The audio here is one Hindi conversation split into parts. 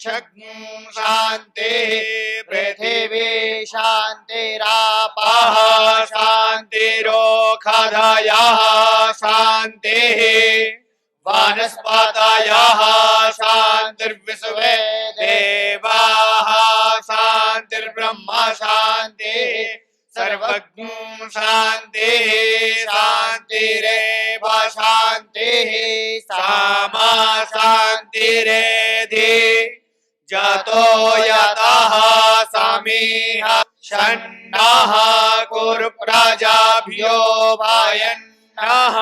शान्तिः पृथिवी शान्तिरापः शान्तिरोषधयः शान्तिः वनस्पतयः शान्तिर्विश्वे देवाः शान्तिर्ब्रह्म शान्तिः सर्वज्ञ शान्तिः शान्तिरेव शान्तिः सामा शान्तिरेधि जतो यतः समीह षण्णः कुरु प्रजाभ्यो भयन्नः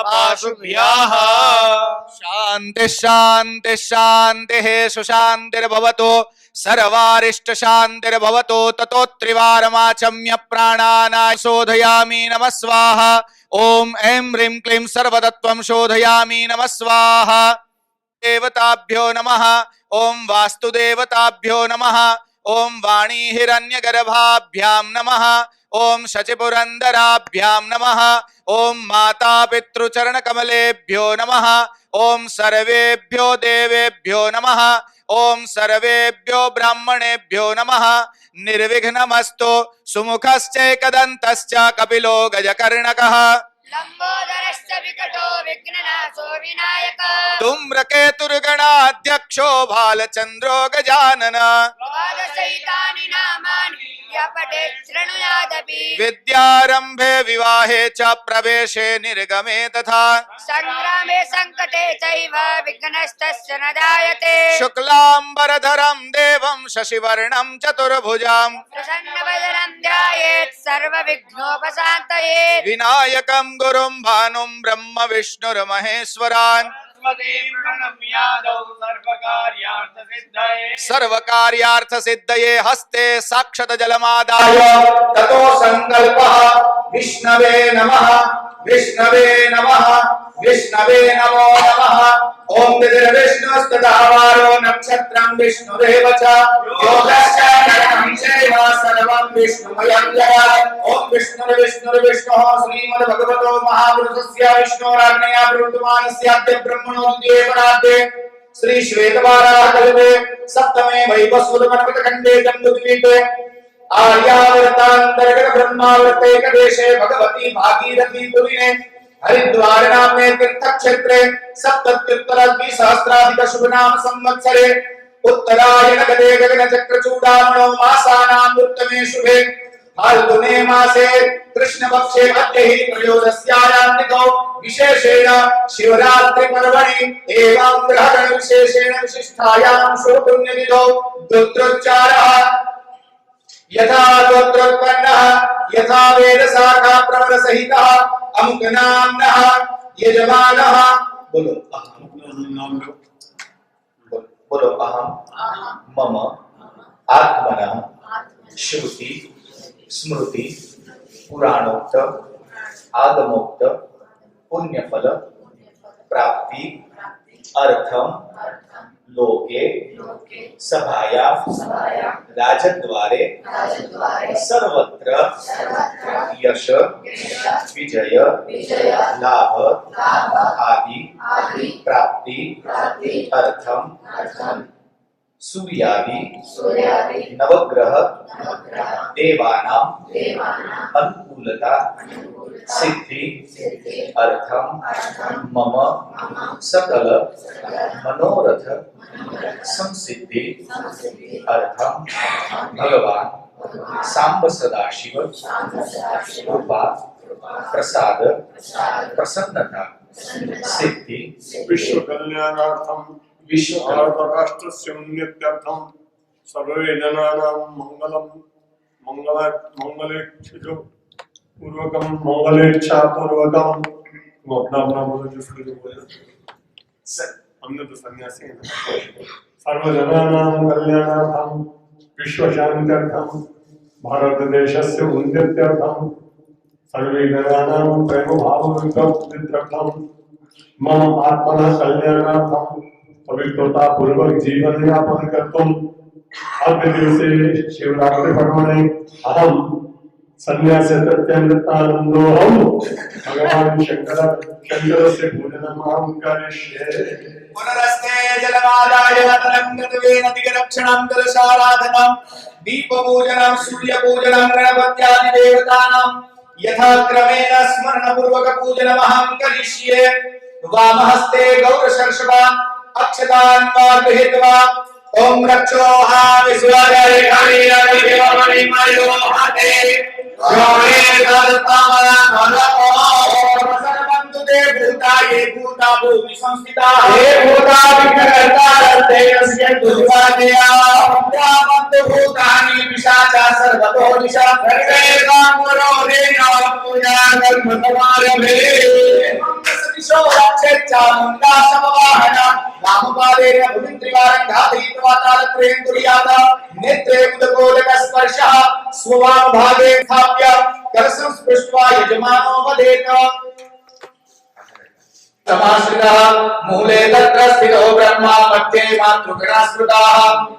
पशुभ्यः शान्ति शान्ति शान्तिः सुशान्तिर्भवतु सर्वारिष्ट शान्तिर्भवतु ततो त्रिवारमाचम्य प्राणानाय शोधयामि नमः स्वाहा ओम ऐं ह्रीं क्लीं सर्वतत्त्वं शोधयामि नमः स्वाहा देवताभ्यो नमः ओम वास्तुदेवताभ्यो नमः ओम वाणी हिरण्यगर्भाभ्यां नमः ओम शचिपुरन्दराभ्यां नमः ओम माता पितृचरणकमलेभ्यो नमः ओम सर्वेभ्यो देवेभ्यो नमः ओम सर्वेभ्यो ब्राह्मणेभ्यो नमः निर्विघ्नमस्तु सुमुखश्चैकदन्तश्च कपिलो गजकर्णकः लंबोदरश्च विकटो विघ्ननाशो विनायकः धूम्रकेतुर्गणाध्यक्षो भालचन्द्रो गजानन द्वादशैतानि नामानि यपठेत् शृणुयादपि विद्यारम्भे विवाहे च प्रवेशे निर्गमे तथा संग्रामे संकटे चैव विघ्नस्तस्य न जायते शुक्लाम्बरधरं देवं शशिवर्णं चतुर्भुजां प्रसन्नवदनं ध्यायेत् सर्वविघ्नोपशान्तये विनायकं गुरुं भानुं ब्रह्म विष्णुर्महेश्वरान् सर्वकार्यार्थ सिद्धये हस्ते साक्षत जलमादाय ततो संकल्पः विष्णवे नमः विष्णवे नमः विष्णवे नमो नमः ओम विष्णुस्तदावारो नक्षत्रं विष्णुरेव च योगश्च करणं चैव सर्वं विष्णुमयं जगत् ओम विष्णुर्विष्णुर्विष्णुः श्रीमद्भगवतो महापुरुषस्य विष्णोराज्ञया प्रवर्तमानस्याद्य ब्रह्मणोऽद्ये पराद्ये श्री श्वेतवाराह कल्पे सप्तमे वैवस्वतमन्वतखण्डे जम्बुद्वीपे आर्यावर्तान्तर्गत ब्रह्मावर्ते कदेशे भगवती भागीरथी पुरिणे हरिद्वार नाम्ने तीर्थक्षेत्रे सप्तत्युत्तरद्विसहस्राधिक शुभनाम संवत्सरे उत्तरायण गते गगनचक्रचूडामणो मासानाम् उत्तमे शुभे फाल्गुने मासे कृष्णपक्षे मध्यहि त्रयोदश्यायां तिथौ विशेषेण शिवरात्रि पर्वणि एवं ग्रहगण विशेषेण विशिष्टायां शुभपुण्यतिथौ द्योत्रोच्चारः यथा गोत्रोत्पन्नः यथा वेदशाखा प्रवर सहितः अमुक नाम्नः यजमानः बोलो अहम मम आत्मनः श्रुति स्मृति पुराणोक्त आगमोक्त पुण्यफल प्राप्ति अर्थम लोके सभाया राजद्वारे सर्वत्र यश विजय लाभ आदि प्राप्ति अर्थम सूर्यादि नवग्रह देवानां अनुकूलता सिद्धि अर्थम मम सकल मनोरथ संसिद्धि अर्थम भगवान सांब सदाशिव कृपा प्रसाद प्रसन्नता सिद्धि विश्व कल्याणार्थम विश्व राष्ट्रस्य उन्नत्यर्थम सर्वे जनानां मंगलम मंगलेच्छा पूर्वकम अपना बोलो जिसको जो बोले हमने तो सन्यासी हैं सर्व जनानां कल्याणार्थम विश्व शांत्यर्थम भारत देशस्य उन्नत्यर्थम सर्वे जनानां प्रेम भावयुक्तम मम आत्मनः कल्याणार्थम पवित्रता पूर्वक जीवन यापन कर्तुम अद्य दिवसे शिवरात्रि पर्वणे अहम संन्यास तत्यमृतानंदोहम भगवान शंकर से पूजनमहं करिष्ये। पुनरस्ते जलमादाय तरंगतवेन दिगरक्षणं कलशाराधनं दीपपूजनं सूर्यपूजनं गणपत्यादि देवतानां यथा क्रमेण स्मरणपूर्वक पूजनमहं करिष्ये। वामहस्ते गौरशर्षभा अक्षतान् वा गृहीत्वा ओम रक्षोहा विश्वाय कालीराजदेवमणिमयो हते योने दत्तामला नमो सर्वन्तु ते भूताये भूता भूमि संस्थिता हे भूता विघ्नकर्ता रस्तेयस्य दुर्वादया यावन्तु भूतानि पिशाचा सर्वतो दिशा सर्वे कामरो रेणा पूजा कर्म समारभे सतिशो रक्षेच्चामुण्डा समवाहना रामपादेन भूमित्रिवारं घातयित्वा तालत्रयं कुर्यात् नेत्रे उदकोदक स्पर्शः स्ववामभागे स्थाप्य कलशं स्पृष्ट्वा यजमानो वदेत। समाश्रितः मूले तत्र स्थितो ब्रह्मा मध्ये मातृगणा स्मृताः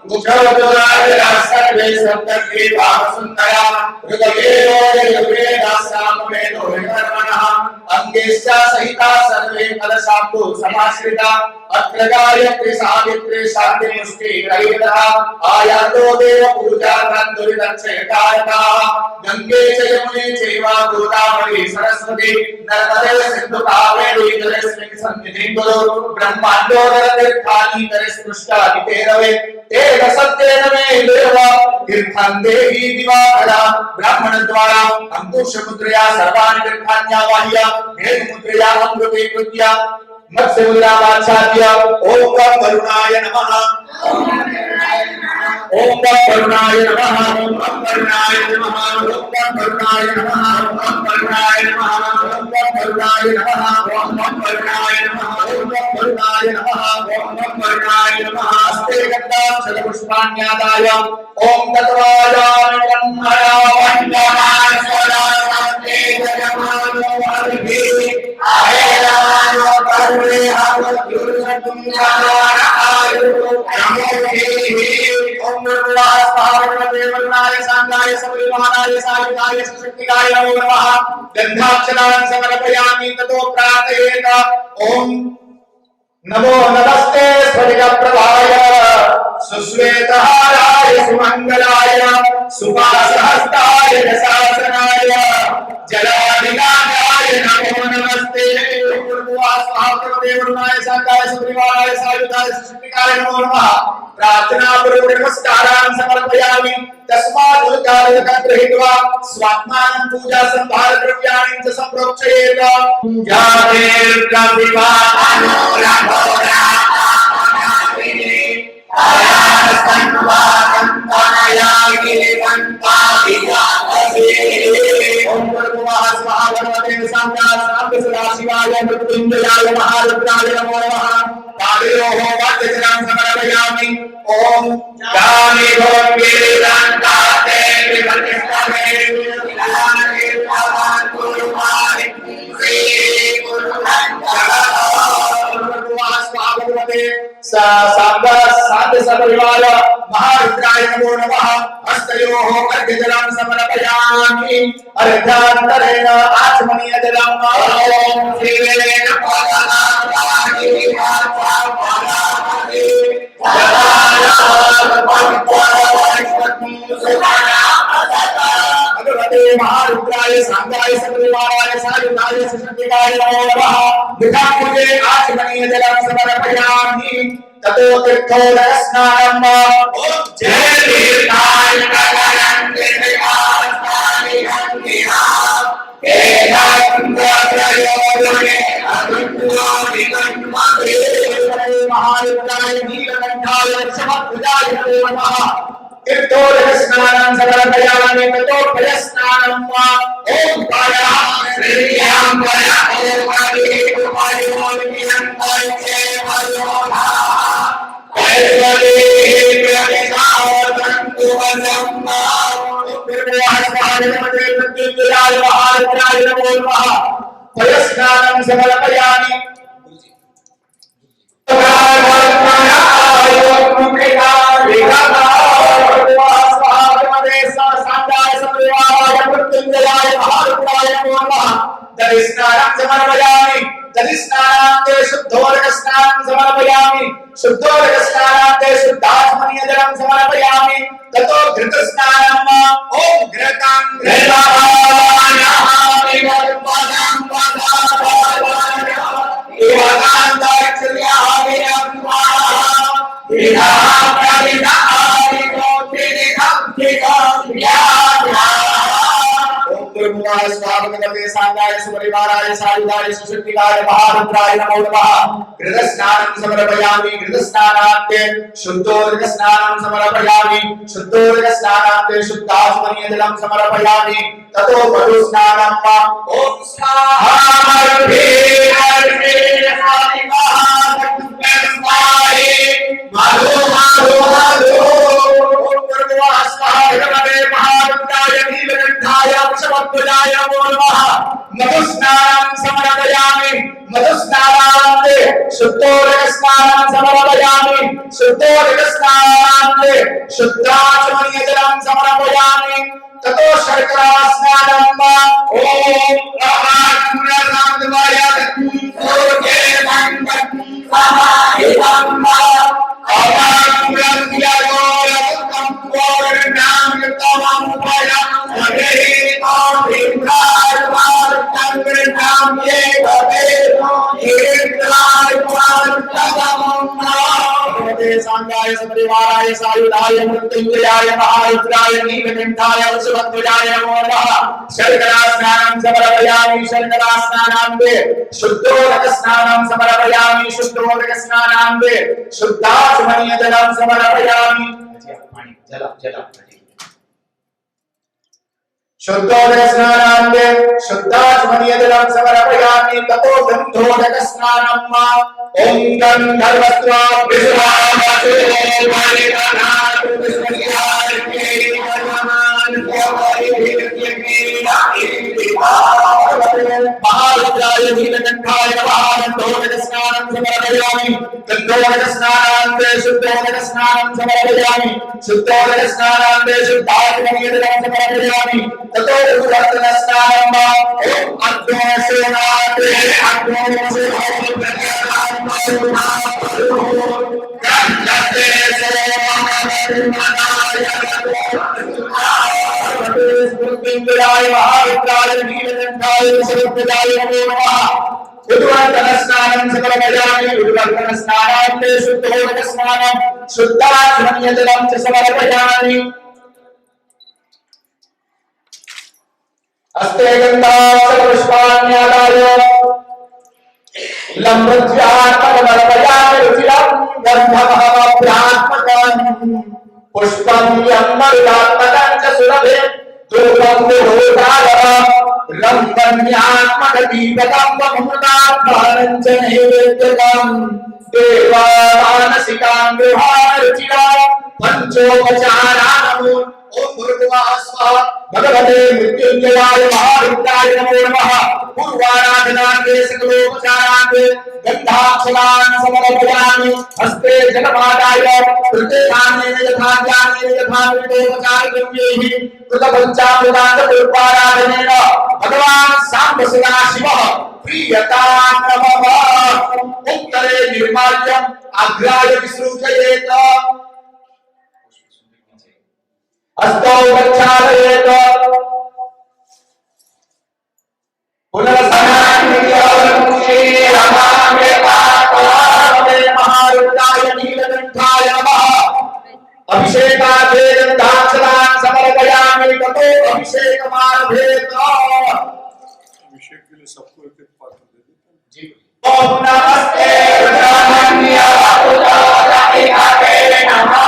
कुशवतुराजः सर्वे सप्तद्वीपाः सुन्दराः हृदये दासामवेदो विकर्मणः अंगेश्च सहिता सर्वे कलशाम्बु समाश्रिता अत्र गायत्री सावित्री शान्ति मुष्टि रहितः आयातो देव पूजा दुरितक्षयकारकाः गंगे च यमुने चैव गोदावरी सरस्वती नर्मदे सिन्धु कावेरी जलेस्मिन् सन्निधिं कुरु ब्रह्माण्डोदर तीर्थानि तरिस्पृष्टानि ते रवे तेन सत्येन मे देव तीर्थं देहि दिवाकरा ब्राह्मण द्वारा अंकुशमुद्रया सर्वाणि तीर्थान्यावाह्य भेदमुद्रया अमृतीकृत्य मत्स्यमुद्रामाच्छाद्य ओम करुणाय नमः ओम करुणाय नमः ओम करुणाय नमः ओम करुणाय नमः ओम करुणाय नमः ओम करुणाय नमः ओम करुणाय नमः ओम करुणाय नमः ओम करुणाय नमः हस्ते गन्धाक्षर पुष्पाण्यादाय ओम तत्वायामि ब्रह्मणा वन्दनाय स्वरास्ते जगमानो हरिभि आयरानो करुणे हावत्युर्गतुं जानाय ओम सांगाय सबरीमानाय सायुधाय शक्तिकाय नमो नमः गन्धाक्षरान् समर्पयामि ततो प्रार्थयेत ओम नमो नमस्ते स्फटिकप्रभाय सुश्वेतहाराय सुमंगलाय सुपासहस्ताय दशासनाय जलाधिनाथाय नमो नमस्ते देवरुणाय सांगाय सबरीमानाय सायुधाय शक्तिकाय नमो नमः प्रार्थना पूर्वक नमस्कारान् समर्पयामि तस्मात् उद्गारकं गृहीत्वा स्वात्मानं पूजा संभार द्रव्याणि च संप्रोक्षयेत जातेर्कविवानो रघोरामाविने आयास्तन्वादं तनयागिरि वन्ताभियामसे ओम भगवान् स्वाहा भगवते सांगाय सदाशिवाय मृत्युंजयाय महारुद्राय नमो नमः कालिरोह वाद्यजनां समर्पयामि ओम जानि भोगिरन्ताते विपतिष्ठमे विलाने भगवान् गुरुमारि श्री गुरुभगवान् स्वाहा भगवते सांगाय सपरिवार महारुद्राय नमो नमः हस्तयोः अर्घ्यजलं समर्पयामि अर्घ्यान्तरेण आचमनीयजलं ओम श्रीवेण पादनाथानि वाचापादानि भगवते महारुद्राय सांगाय सपरिवाराय सायुधाय शक्तिकाय नमो नमः मुखाम्बुजे आचमनीयजलं समर्पयामि ततो तीर्थोदक स्नानम् ओम जय तीर्थाय नगरं निर्विघ्नानि हन्तिहा केदारन्द्रयोदने अरुन्द्रोनि कण्महे महारुद्राय नीलकण्ठाय समर्पयामि नमो नमः तीर्थोदक स्नानं समर्पयामि ततो पयस्नानम् ओम पाया श्रीयां पाया ओम हरि उपायोनियं पाये मयोधा पयस्नानं समर्पयामि सांगाय सपरिवाराय समर्पयामि महारुद्राय नमो नमः दधिस्नानं समर्पयामि दधिस्नानान्ते शुद्धोदकस्नानं समर्पयामि शुद्धोदकस्नानान्ते शुद्धात्मनीयजलं समर्पयामि ततो घृतस्नानम् ॐ घृतं घृतावानामि वरपदं वदावानामि इवकान्ताक्षर्यामि स्वागतमते सांगाय सुपरिवाराय सायुधाय सुशक्तिकाय महारुद्राय नमो नमः घृतस्नानं समर्पयामि घृतस्नानान्ते शुद्धोदकस्नानं समर्पयामि शुद्धोदकस्नानान्ते शुद्धात्मनीयजलं समर्पयामि ततो मधुस्नानम् ॐ स्वाहा मधु मधु मधु भगवते महारुद्राय नीलकंठाय वृषभध्वजाय नमो नमः मधुस्नानं समर्पयामि मधुस्नानान्ते शुद्धोदकस्नानं समर्पयामि शुद्धोदकस्नानान्ते शुद्धाचमनीयजलं समर्पयामि ततो शर्करास्नानम् ॐ प्रभातमुरनामदेवाय ओके मंगलम् समाहितम् सांगाय सपरिवाराय सायुधाय मृत्युंजयाय महारुद्राय नीलकंठाय वृषभध्वजाय नमो नमः शर्करास्नानं समर्पयामि शर्करास्नानान्ते शुद्धोदकस्नानं समर्पयामि शुद्धोदकस्नानान्ते शुद्धाचमनीयजलं समर्पयामि शुद्धोदकस्नानान्ते शुद्धाचमनीयजलं समर्पयामि ततो गन्धोदकस्नानम् ॐ गन्धर्वत्वा महारुद्राय नीलकंठाय गन्धोदकस्नानं समर्पयामि गन्धोदकस्नानान्ते शुद्धोदकस्नानं समर्पयामि शुद्धोदकस्नानान्ते शुद्धात्मनीयजलं समर्पयामि ततो उदकस्नानम् ॐ अग्निसेनाते मृत्युंजयाय महारुद्राय नीलकंठाय वृषभध्वजाय नमो नमः उद्वर्तनस्नानं समर्पयामि उद्वर्तनस्नानान्ते शुद्धोदकस्नानं शुद्धाचमनीयजलं च समर्पयामि हस्ते गन्धाक्षरपुष्पाण्यादाय लम्बज्वात्मकमर्पयामि रुचिरं गन्धमहमभ्यात्मकं पुष्पं यन्मरुदात्मकं च सुरभे धूपं विभूषालः रम्भन्यात्मकदीपकं वमुदात्मानं च नैवेद्यकं देवामानसिकां गृहारुचिरा पंचोपचारानमो ओम भूर्भुवः स्वः भगवते मृत्युंजयाय महारुद्राय नमो नमः पूर्वाराधनान्ते सकलोपचारान्ते गन्धाक्षरान् समर्पयामि हस्ते जलपादाय कृतेनानेन यथा ज्ञानेन यथा विदोपचारगम्यैः कृतपञ्चामृतान्त पूर्वाराधनेन भगवान् साम्ब सदाशिवः प्रीयतां नमः उत्तरे निर्माल्यम् अग्राय विसृजयेत हस्तौ प्रक्षालयेत महारुद्राय नीलकंठाय नमः अभिषेकार्थे गन्धाक्षरान् समर्पयामि ततो अभिषेकमारभेत अभिषेक के लिए सबको एक एक पात्र दे देते हैं जी। ओम नमस्ते ब्रह्मण्य उदारहिते नमः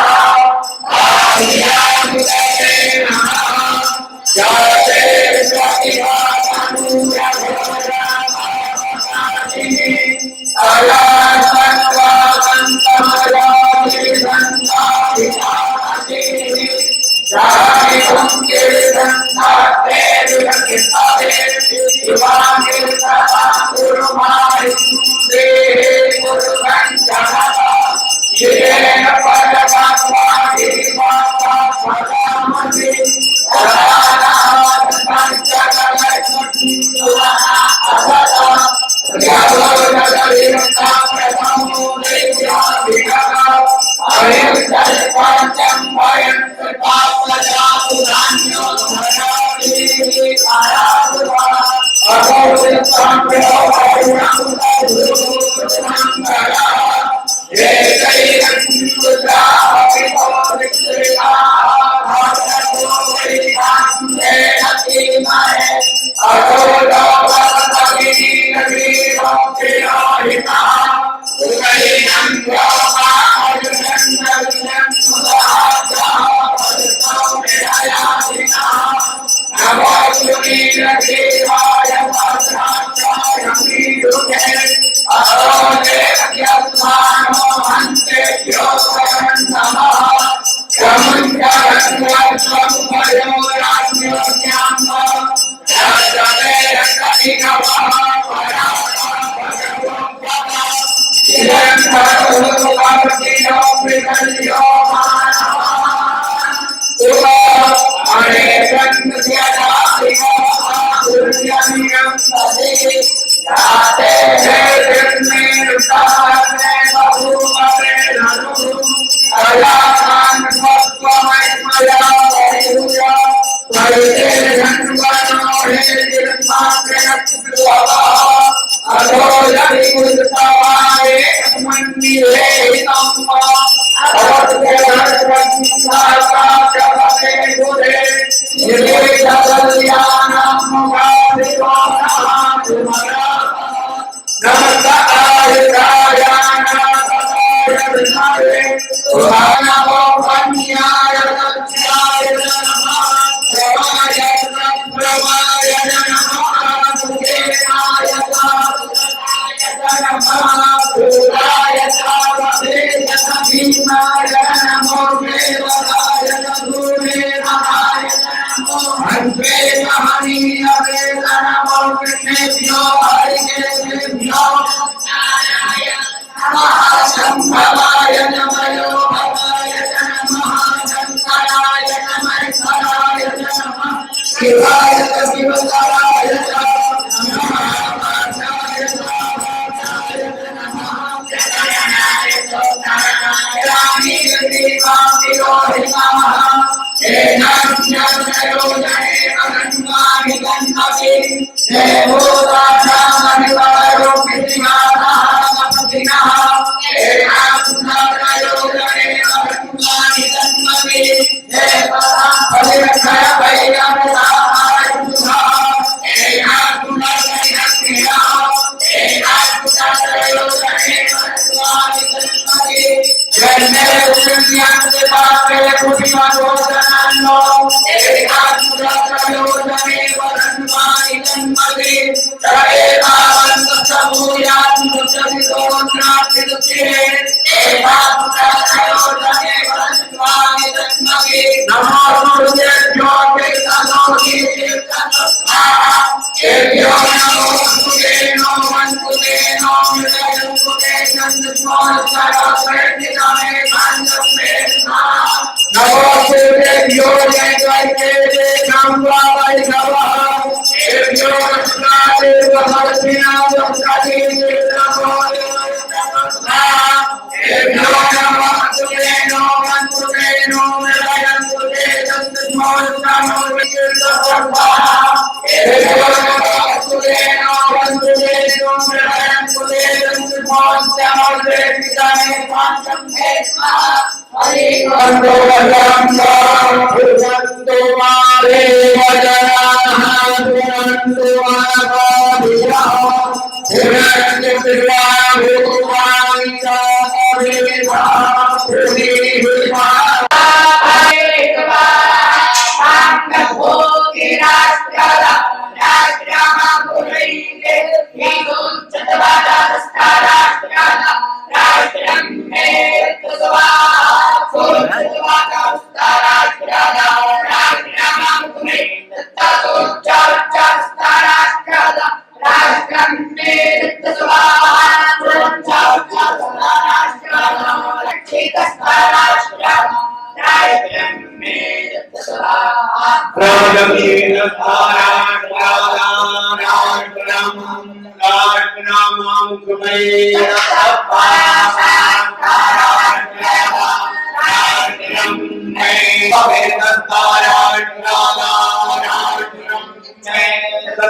Hey,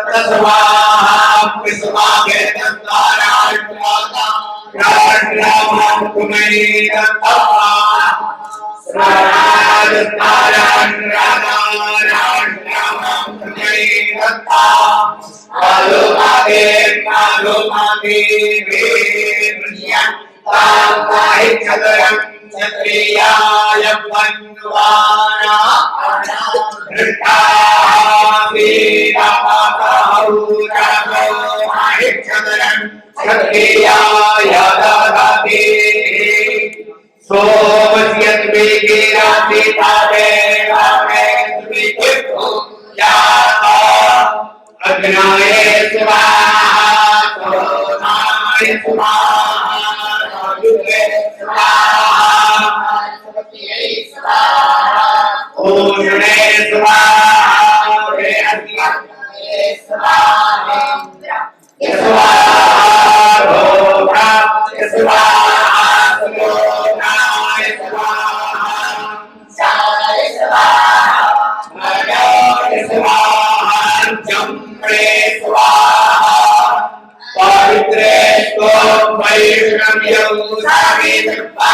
तत्स्वाहा विस्वाहे तत्तारायणागा राम कुमई तत्ता स्वराज तारण राम कुमई तत्ता आलो मागे वीर्यं तामाहि चतुरं क्षत्रियाय बन्धुवाना क्षत्रियाय ददाति सोमस्यत् विगिराति तावे रामे विकिर्भु याता अग्नाय स्वाहा सोमाय स्वाहा राजुले स्वाहा सरस्वत्यै स्वाहा पूर्णे स्वाहा रे अग्नये स्वाहा स्वाहा रोगा स्वाहा सुलोनाय स्वाहा साय स्वाहा भगवाय स्वाहा जम्रे स्वाहा पवित्रे त्वं वैष्णव्यं सावित्रपाव्रतः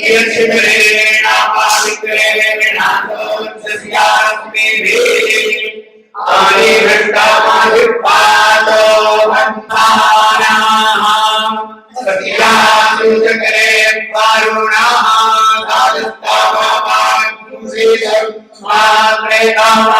यच्छिद्रेण पवित्रेण नातोऽस्यास्मिभिः अनिवृत्तमधिपातो बन्धानाः सत्यासुचक्रे वरुणः दादस्तमवाङ्कुशीलं मात्रेतामासुवन्तः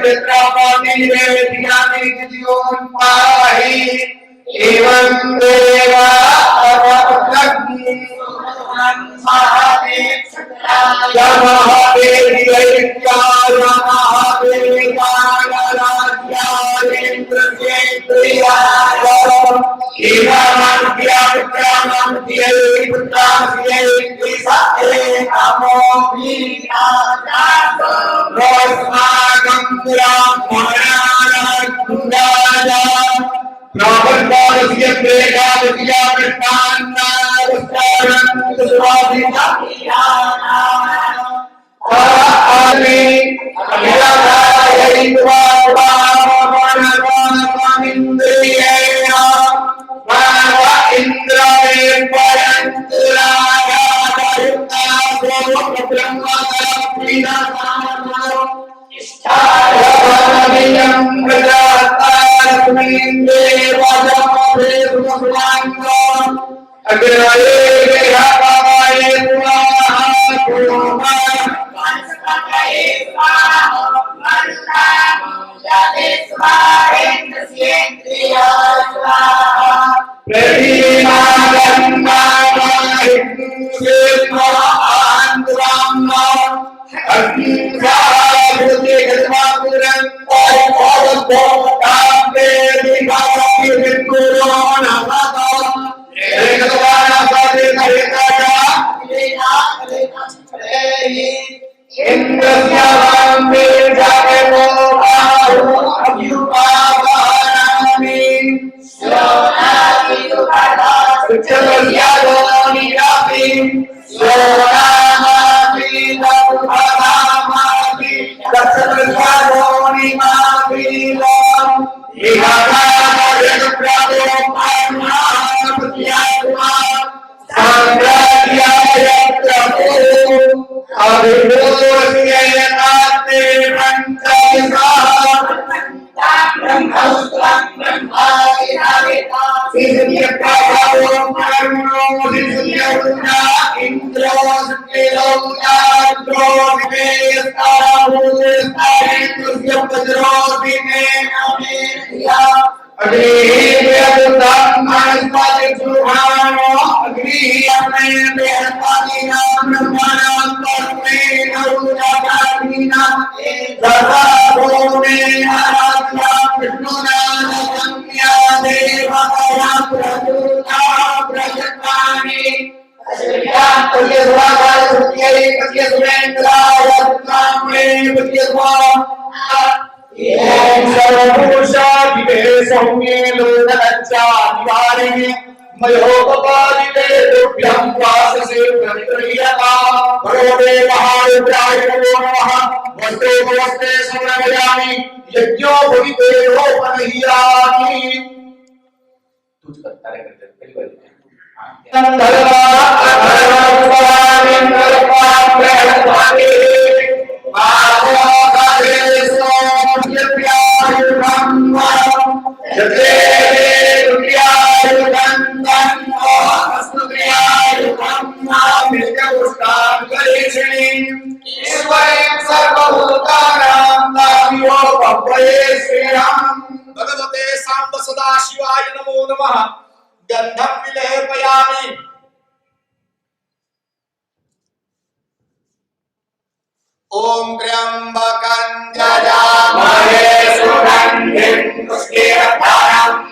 पवित्रापाति निवेदितानि तिथियों पाहि एवं देवा अवग्नि महादेवी ऐक्याय महादेवाय राज्यायेन्द्र प्रियाय इवामन्त्या पुत्रामन्त्यै पुत्रास्यै विसते नमो वीराजातो रोस्माकं ब्राह्मणानां ब्राह्मणस्य प्रेगावत्या कृष्णान्नावस्तारं स्वादिनामियाना आले अभिलाषायैत्वा वामनवामनिन्द्रियेण वाव इन्द्राय परन्तरागायुक्ता ब्रह्मकल्पिनकामो इष्टायवनमियं प्रजातास्मिन् देवजमभेदुसुवाङ्गम् अग्रये विहपाय स्वाहा कुर्मः वनस्पतये स्वाहा वरुणामुदे स्वाहेन्द्रिया स्वाहा प्रवीणागन्धामाहिषेत्वा आन्द्राम्मा अग्निसारुते गत्वापुरं पौर्वोत्तापे दिवासि विद्युरो नमः भगवते सांब सदाशिवाय नमो नमः। गंधं विलेपयामि। ओम त्र्यंबकं यजामहे सुगंधिं पुष्टिवर्धनम्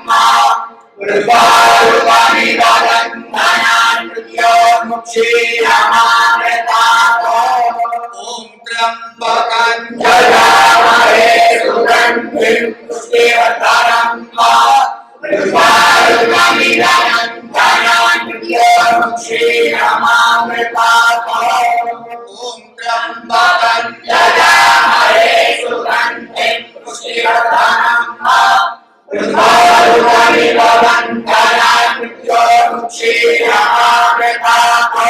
उर्वारुकानि वदन्तानान्योर्मुक्षीयमामृतातो। ओम त्र्यंबकं यजामहे सुगंधिं पुष्टिवर्धनम् उर्वारुकानि वदन्तानान्योर्मुक्षीयमामृतातो। ओम त्र्यंबकं यजामहे सुगंधिं पुष्टिवर्धनम् उर्वारुकानि वदन्तानान्योर्मुक्षीयमामृतातो।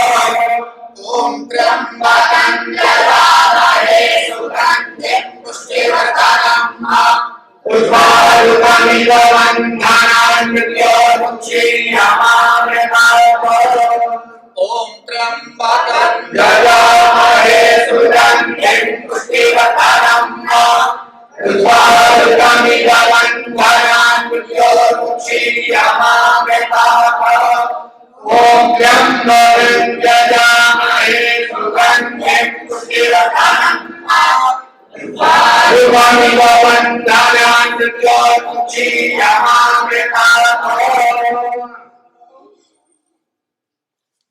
ओम त्र्यंबकं यजामहे सुगंधिं पुष्टिवर्धनम् उर्वारुकानि वदन्तानान्योर्मुक्षीयमामृतातो। ओम त्र्यंबकं यजामहे सुगंधिं पुष्टिवर्धनम्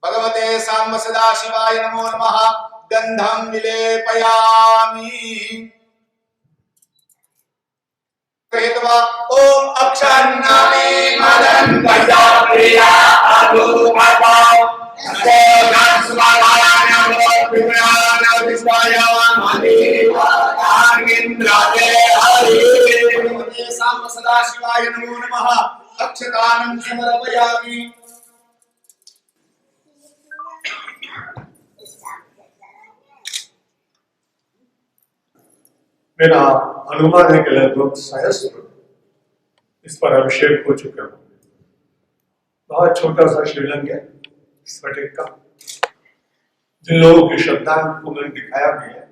भगवते सांब सदाशिवाय नमो नमः। गंधं विलेपयामि। कृत्वा ओम अक्षन्नामि मदं प्रजाप्रिया अधुमता भगवते सांब सदाशिवाय नमो नमः। अक्षतानं समर्पयामि। मेरा अनुमान है कि लगभग सहस्त्र इस पर अभिषेक हो चुके होंगे। बहुत छोटा सा शिवलिंग है स्फटिक का। जिन लोगों की श्रद्धा को मैंने दिखाया भी है,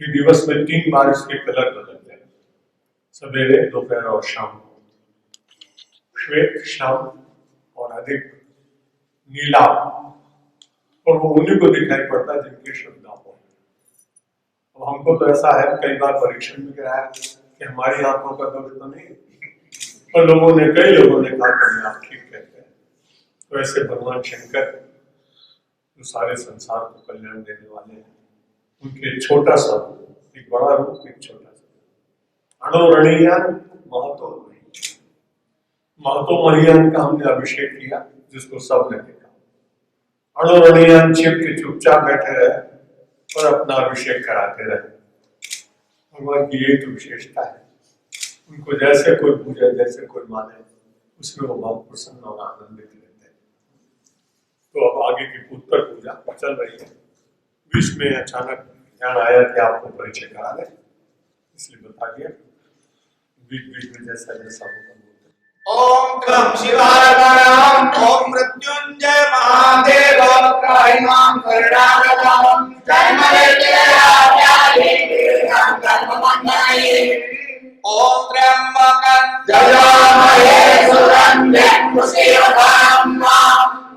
ये दिवस में 3 बार इसके कलर बदलते हैं, सवेरे, दोपहर और शाम को। श्वेत, श्याम और अधिक नीला, और वो उन्हीं को दिखाई पड़ता है जिनकी श्रद्धा हो। अब हमको तो ऐसा है, कई बार परीक्षण भी कराया कि हमारी आंखों का दोष तो नहीं, और कई लोगों ने कहा कि आप ठीक कहते हैं। तो ऐसे भगवान शंकर जो सारे संसार को कल्याण देने वाले हैं, उनके छोटा सा एक बड़ा रूप, एक छोटा सा अणोरणीयान महतो महियान का हमने अभिषेक किया, जिसको सबने देखा। अणोरणीयान छिप के चुपचाप बैठे रहे और अपना अभिषेक कराते रहे। भगवान की यही तो विशेषता है, उनको जैसे कोई पूजे, जैसे कोई माने, उसमें वो बहुत प्रसन्न और आनंदित रहते हैं। तो अब आगे की उत्तर पूजा चल रही है। बीच में अचानक ध्यान आया कि आपको परिचय करा दें, इसलिए बता दिया। बीच बीच में जैसा जैसा होगा। ओम क्रम शिवाय नमः। ओम मृत्युंजय महादेव त्राहिमां करुणावतारं ओम त्र्यंबकं जयामहे सुगन्धिं पुष्टिवर्धनम्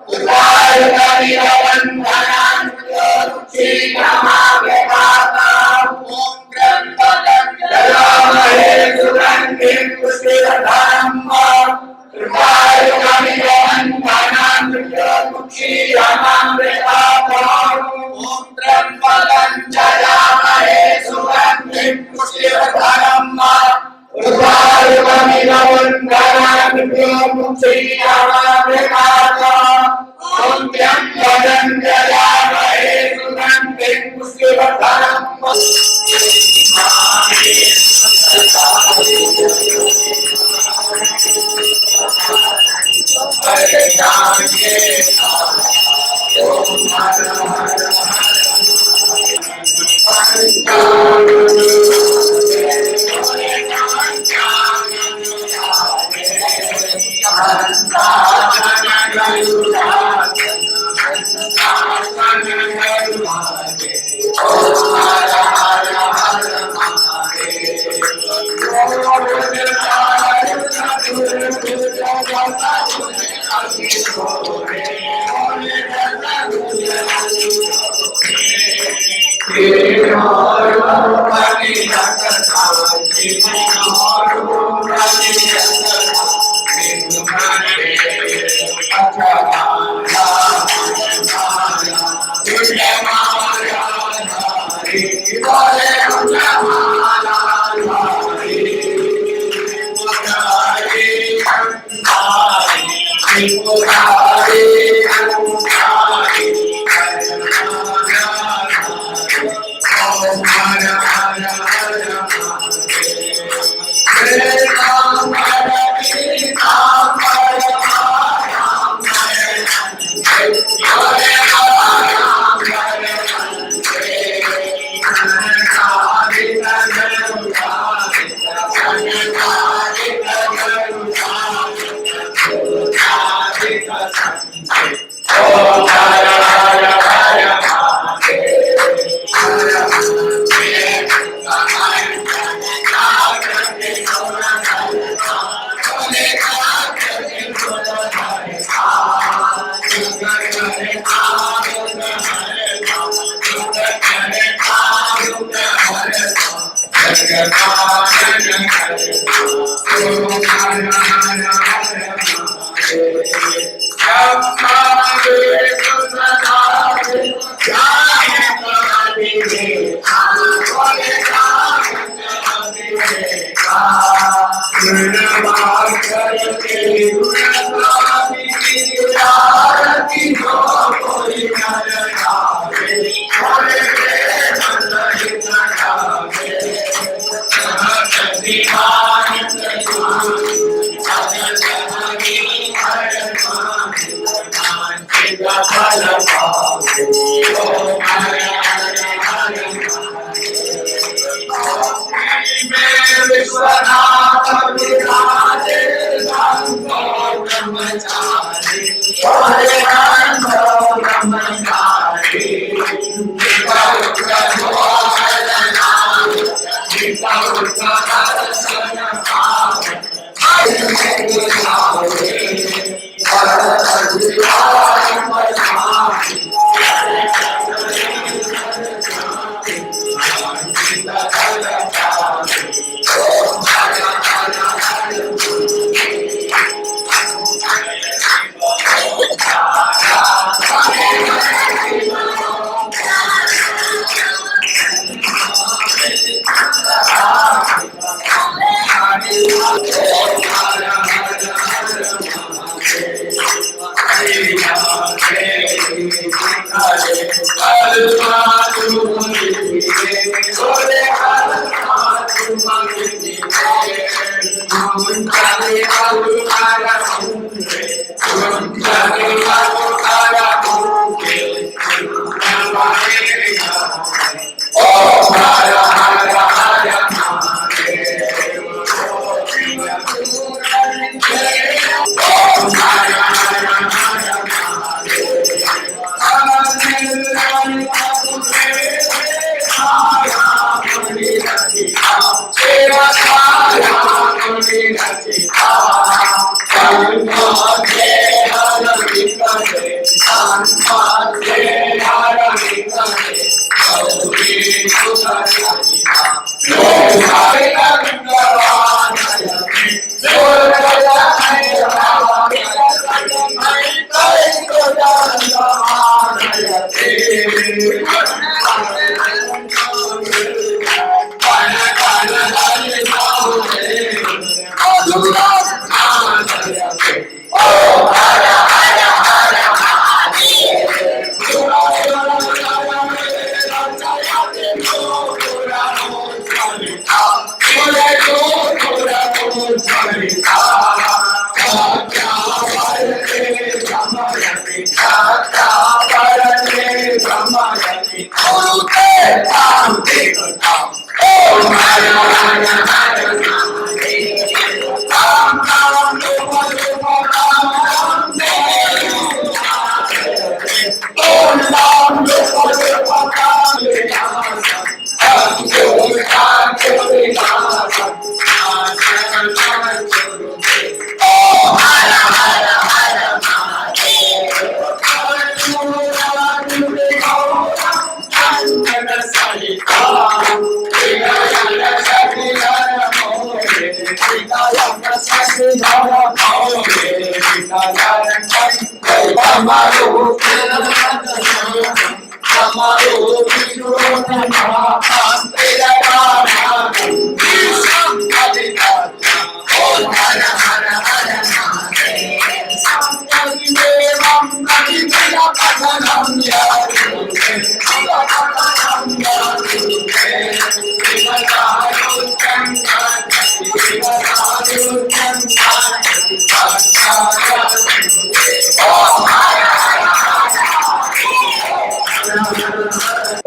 उर्वारुकमिवबन्धनान् शीघ्रमागताम् ओम त्र्यंबकं जयामहे सुगन्धिं पुष्टिवर्धनम् उर्वारुकमिवबन्धनान् शीघ्रमागताम् ओम त्र्यंबकं जयामहे सुगन्धिं पुष्टिवर्धनम् उर्वारुकमिवबन्धनान् शीघ्रमागताम् ओम त्र्यंबकं जयामहे सुगन्धिं पुष्टिवर्धनम्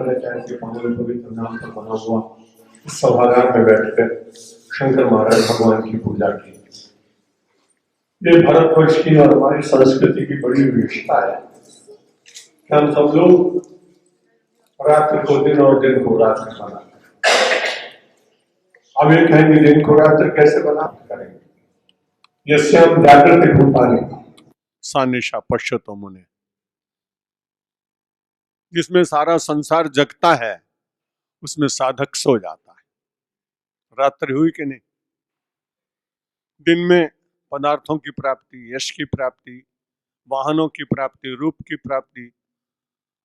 आचार्य के पावन पवित्र नाम पर बना हुआ इस सभागार में बैठकर शंकर महाराज भगवान की पूजा की। ये भारतवर्ष की और हमारी संस्कृति की बड़ी विशेषता है कि हम सब लोग रात्रि को दिन और दिन को रात्रि बनाते हैं। अब ये कहेंगे दिन को रात्रि कैसे बना करेंगे। यस्य हम जागृति भूतानि सानिशा पश्यतो मुने, जिसमें सारा संसार जगता है उसमें साधक सो जाता है। रात्रि हुई कि नहीं? दिन में पदार्थों की प्राप्ति, यश की प्राप्ति, वाहनों की प्राप्ति, रूप की प्राप्ति,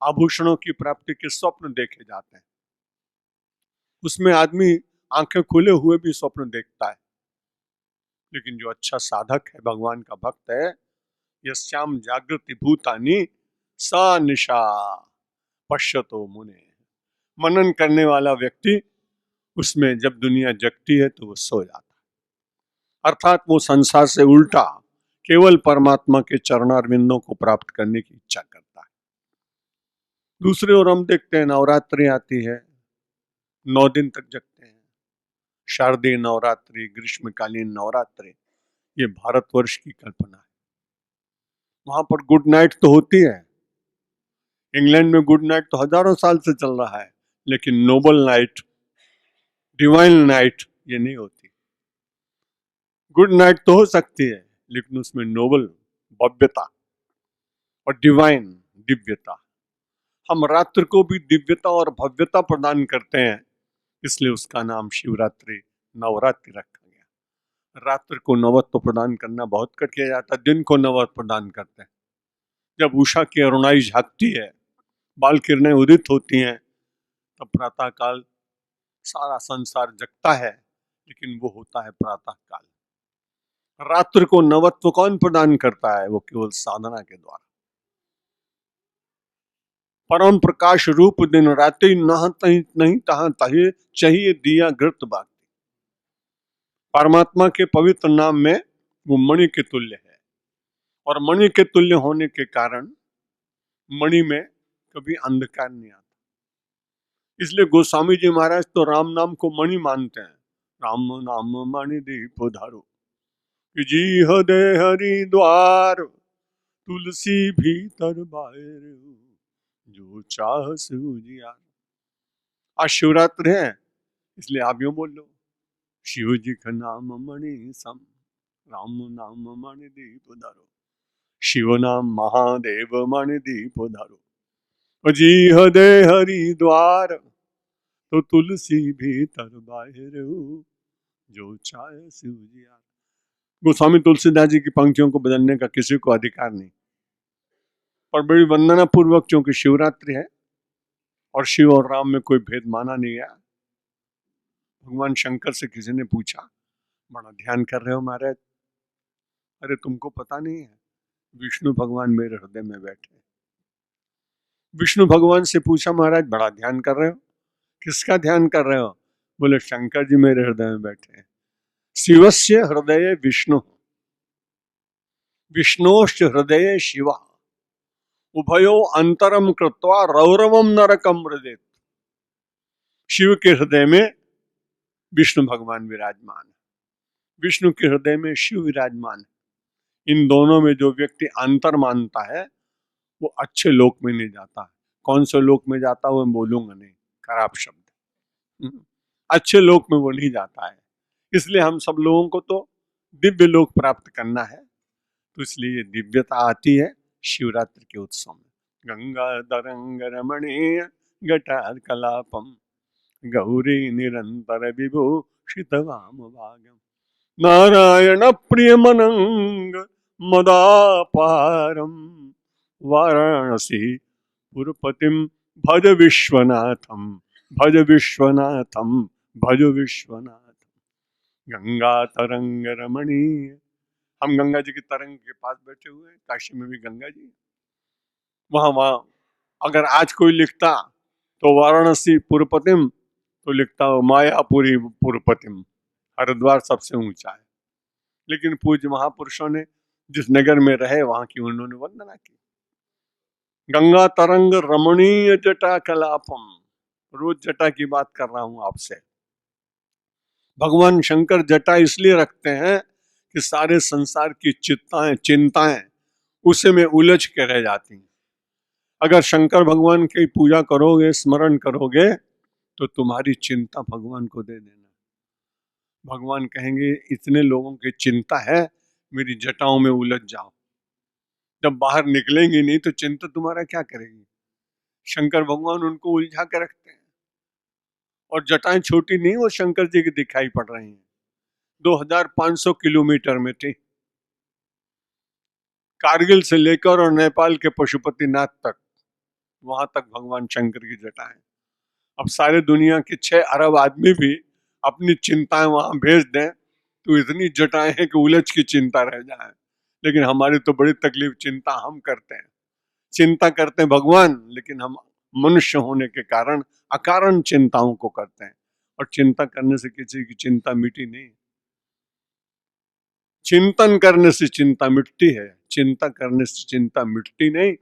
आभूषणों की प्राप्ति के स्वप्न देखे जाते हैं। उसमें आदमी आंखें खुले हुए भी स्वप्न देखता है। लेकिन जो अच्छा साधक है, भगवान का भक्त है, यस्याम जागृति भूतानि सा निशा पश्यतो मुने, मनन करने वाला व्यक्ति उसमें जब दुनिया जगती है तो वो सो जाता है। अर्थात वो संसार से उल्टा केवल परमात्मा के चरणारविंदों को प्राप्त करने की इच्छा करता है। दूसरी ओर हम देखते हैं नवरात्रि आती है, 9 दिन तक जगते हैं। शारदीय नवरात्रि, ग्रीष्मकालीन नवरात्रि, ये भारतवर्ष की कल्पना है। वहां पर गुड नाइट तो होती है। इंग्लैंड में गुड नाइट तो हजारों साल से चल रहा है, लेकिन नोबल नाइट, डिवाइन नाइट ये नहीं होती। गुड नाइट तो हो सकती है, लेकिन उसमें नोबल, भव्यता और डिवाइन, दिव्यता। हम रात्रि को भी दिव्यता और भव्यता प्रदान करते हैं, इसलिए उसका नाम शिवरात्रि, नवरात्रि रखा गया। रात्रि को नवत्व प्रदान करना बहुत कट किया जाता है, दिन को नवत्व प्रदान करते हैं। जब उषा की अरुणाई झांकती है, बाल किरणें उदित होती हैं, तब प्रातः काल सारा संसार जगता है, लेकिन वो होता है प्रातः काल। रात्रि को नवत्व कौन प्रदान करता है? वो केवल साधना के द्वारा। परम प्रकाश रूप दिन राति नहीं तहाँ तहे चाहिए दिया घृत बाती। परमात्मा के पवित्र नाम में वो मणि के तुल्य है, और मणि के तुल्य होने के कारण मणि में कभी अंधकार नहीं आता। इसलिए गोस्वामी जी महाराज तो राम नाम को मणि मानते हैं। राम नाम मणि दीप धारो, जी हृदय हरिद्वार, तुलसी भीतर बाहर, जो चाह से उजियार। आज शिवरात्रि है, इसलिए आप यूं बोल लो, शिव जी का नाम मणि सम, राम नाम मणि दीप धारो, शिव नाम महादेव मणि दीप धारो, जी हृदय हरिद्वार, तो तुलसी भीतर बाहर, जो चाहे शिव जी। गोस्वामी तुलसीदास जी की पंक्तियों को बदलने का किसी को अधिकार नहीं, पर बड़ी वंदना पूर्वक, क्योंकि शिवरात्रि है और शिव और राम में कोई भेद माना नहीं है। भगवान शंकर से किसी ने पूछा, बड़ा ध्यान कर रहे हो महाराज? अरे तुमको पता नहीं है, विष्णु भगवान मेरे हृदय में बैठे। विष्णु भगवान से पूछा, महाराज बड़ा ध्यान कर रहे हो? किसका ध्यान कर रहे हो? बोले शंकर जी मेरे हृदय में बैठे। शिवस्य हृदय विष्णु, विष्णोश्च हृदय शिव, उभयो अंतरम कृत्वा रौरवम नरकम मृदेत। शिव के हृदय में विष्णु भगवान विराजमान है, विष्णु के हृदय में शिव विराजमान है। इन दोनों में जो व्यक्ति अंतर मानता है वो अच्छे लोक में नहीं जाता। कौन से लोक में जाता है वो बोलूंगा नहीं, खराब शब्द। अच्छे लोक में वो नहीं जाता है। इसलिए हम सब लोगों को तो दिव्य लोक प्राप्त करना है, तो इसलिए दिव्यता आती है शिवरात्रि के उत्सव में। गंगाधरंग रमणीय घटार कलापम, गौरी निरंतर विभूषित वाम भागम, नारायण प्रिय मनंग मदापारम, वाराणसी पुरपतिम भज विश्वनाथम, भज विश्वनाथम, भज विश्वनाथम। गंगा तरंग रमणीय, हम गंगा जी की तरंग के पास बैठे हुए हैं। काशी में भी गंगा जी, वहां अगर आज कोई लिखता तो वाराणसी पुरपतिम, तो लिखता हो मायापुरी पुरपतिम, हरिद्वार सबसे ऊंचा है। लेकिन पूज्य महापुरुषों ने जिस नगर में रहे वहां की उन्होंने वंदना की। गंगा तरंग रमणीय जटा कलापम, रोज जटा की बात कर रहा हूं आपसे। भगवान शंकर जटा इसलिए रखते हैं कि सारे संसार की चिंताएं उसे में उलझ के रह जाती हैं। अगर शंकर भगवान की पूजा करोगे, स्मरण करोगे, तो तुम्हारी चिंता भगवान को दे देना। भगवान कहेंगे इतने लोगों की चिंता है, मेरी जटाओं में उलझ जाओ। जब बाहर निकलेंगे नहीं तो चिंता तुम्हारा क्या करेगी? शंकर भगवान उनको उलझा के रखते हैं। और जटाएं छोटी नहीं, वो शंकर जी की दिखाई पड़ रही हैं। 2500 किलोमीटर में थी, कारगिल से लेकर और नेपाल के पशुपतिनाथ तक, वहां तक भगवान शंकर की जटाएं। अब सारे दुनिया के 6 अरब आदमी भी अपनी चिंताएं वहां भेज दें तो इतनी जटाएं हैं कि उलझ की चिंता रह जाए। लेकिन हमारी तो बड़ी तकलीफ, चिंता हम करते हैं, चिंता करते हैं भगवान, लेकिन हम मनुष्य होने के कारण अकारण चिंताओं को करते हैं, और चिंता करने से किसी की चिंता मिटी नहीं। चिंतन करने से चिंता मिटती है, चिंता करने से चिंता मिटती नहीं।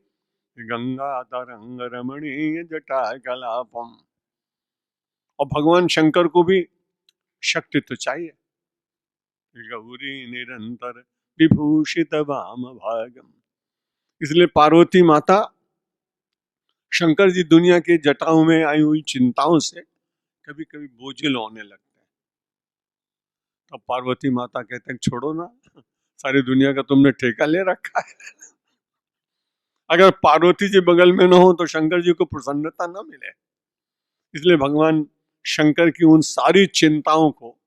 गंगा तरंग रमणीय जटा कलापम। और भगवान शंकर को भी शक्ति तो चाहिए। गौरी निरंतर विभूषित वाम भागम। इसलिए पार्वती माता, शंकर जी दुनिया की जटाओं में आई हुई चिंताओं से कभी कभी बोझिल होने लगते हैं। तो पार्वती माता कहते हैं छोड़ो ना, सारी दुनिया का तुमने ठेका ले रखा है। अगर पार्वती जी बगल में न हो तो शंकर जी को प्रसन्नता न मिले। इसलिए भगवान शंकर की उन सारी चिंताओं को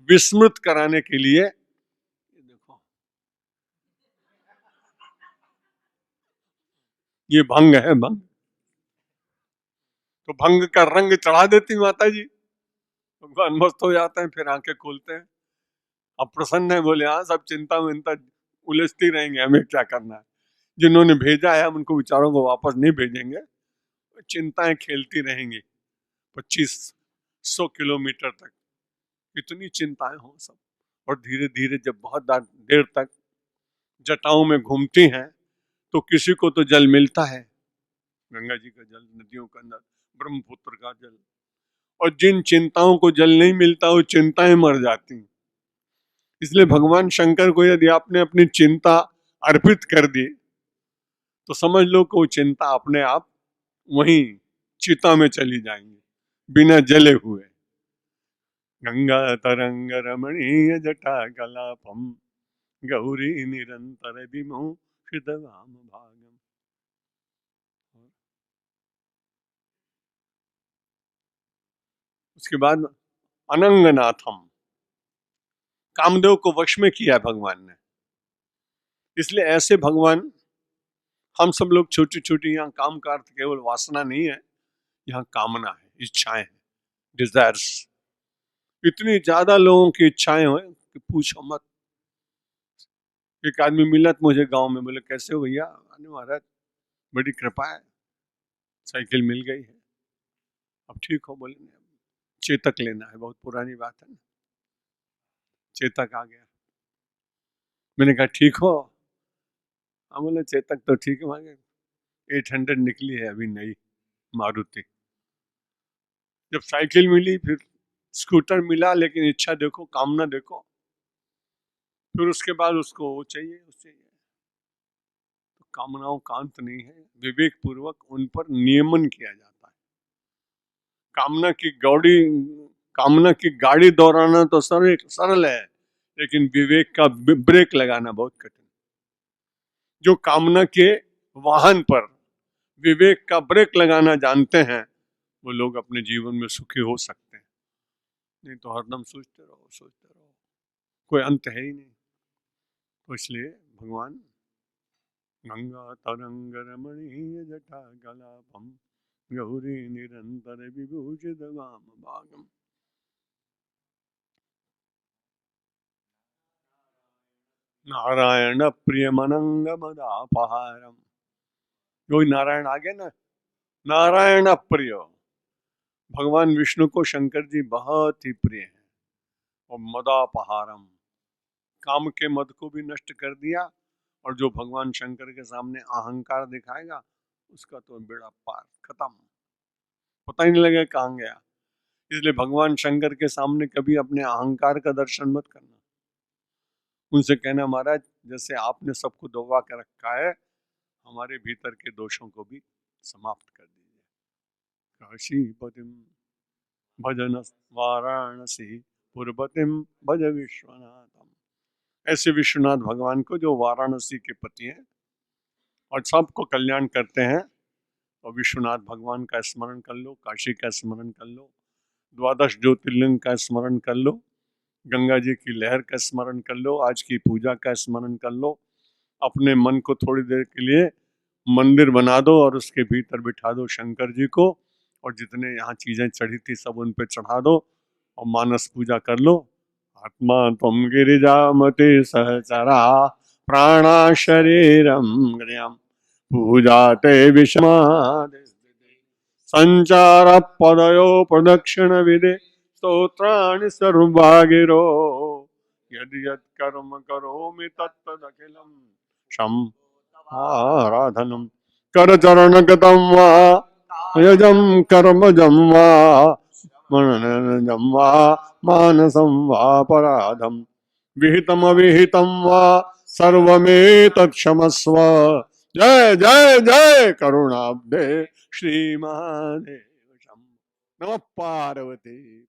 विस्मृत कराने के लिए, देखो ये भंग है, भंग। तो भंग का रंग चढ़ा देती माता जी, भगवान मस्त हो जाते हैं, फिर आंखें खोलते हैं, अब प्रसन्न है, बोले हाँ सब चिंता विंता उलझती रहेंगे, हमें क्या करना है। जिन्होंने भेजा है हम उनको विचारों को वापस नहीं भेजेंगे, चिंताएं खेलती रहेंगी 2500 किलोमीटर तक, इतनी चिंताएं हो सब। और धीरे धीरे जब बहुत देर तक जटाओं में घूमती हैं तो किसी को तो जल मिलता है, गंगा जी का जल, नदियों का जल, ब्रह्मपुत्र का जल। और जिन चिंताओं को जल नहीं मिलता वो चिंताएं मर जाती। इसलिए भगवान शंकर को यदि आपने अपनी चिंता अर्पित कर दी तो समझ लो कि वो चिंता अपने आप वहीं चिता में चली जाएंगी बिना जले हुए। गंगा तरंग रमणीय जटा कलापम गौरी निरंतर विमोहित वाम भागम। उसके बाद अनंगनाथम, कामदेव को वश में किया भगवान ने। इसलिए ऐसे भगवान, हम सब लोग छोटी छोटी यहाँ काम का अर्थ केवल वासना नहीं है, यहाँ कामना है, इच्छाएं हैं, डिजायर्स। इतनी ज्यादा लोगों की इच्छाएं हो कि पूछो मत। एक आदमी मिला मुझे गांव में, बोले कैसे हो भैया? अरे महाराज बड़ी कृपा है, साइकिल मिल गई है, अब ठीक हो। बोले चेतक लेना है, बहुत पुरानी बात है ना, चेतक आ गया। मैंने कहा ठीक हो? हाँ। बोले चेतक तो ठीक है, मांगे 800 निकली है अभी नई मारुति। जब साइकिल मिली, फिर स्कूटर मिला, लेकिन इच्छा देखो, कामना देखो। फिर उसके बाद उसको वो चाहिए, उस चाहिए। तो कामनाओं का अंत नहीं है, विवेक पूर्वक उन पर नियमन किया जाता है। कामना की गाड़ी दौड़ाना तो सरल है, लेकिन विवेक का ब्रेक लगाना बहुत कठिन। जो कामना के वाहन पर विवेक का ब्रेक लगाना जानते हैं वो लोग अपने जीवन में सुखी हो सकते हैं। नहीं तो हरदम सोचते रहो, कोई अंत है ही नहीं। तो इसलिए भगवान गंगा तरंग रमणीय जटा कलापम गौरी निरंतर विभूषित वाम भागम। नारायण प्रिय मनंग मदापहारम। जो नारायण आगे ना, नारायण प्रिय, भगवान विष्णु को शंकर जी बहुत ही प्रिय हैं। और मदापहारम, काम के मद को भी नष्ट कर दिया। और जो भगवान शंकर के सामने अहंकार दिखाएगा उसका तो बेड़ा पार, खत्म, पता ही नहीं लगेगा कहाँ गया। इसलिए भगवान शंकर के सामने कभी अपने अहंकार का दर्शन मत करना। उनसे कहना महाराज जैसे आपने सबको दबा के रखा है, हमारे भीतर के दोषों को भी समाप्त कर दीजिए। काशीपतिम भजन वाराणसी पुरपतिम भज विश्वनाथम। ऐसे विश्वनाथ भगवान को जो वाराणसी के पति हैं और सबको कल्याण करते हैं, और विश्वनाथ भगवान का स्मरण कर लो, काशी का स्मरण कर लो, द्वादश ज्योतिर्लिंग का स्मरण कर लो, गंगा जी की लहर का स्मरण कर लो, आज की पूजा का स्मरण कर लो। अपने मन को थोड़ी देर के लिए मंदिर बना दो और उसके भीतर बिठा दो शंकर जी को, और जितने यहाँ चीजें चढ़ी थी सब उन पे चढ़ा दो और मानस पूजा कर लो। आत्मा त्वं गिरिजामते सहचरा प्राणा शरीरम गृहम् पूजाते विषमा संचार पदयो प्रदक्षिण विदे स्तोत्राणि सर्वागिरो यदि यत् कर्म करोमि तत्तदखिलं शम आराधनम करचरणगतं वा यजं कर्मजं वा मननजं वा मानसं वा पराधं विहितम अविहितं वा सर्वमेतत् क्षमस्व। जय जय जय करुणाब्धे श्री महादेव। नमः पार्वती।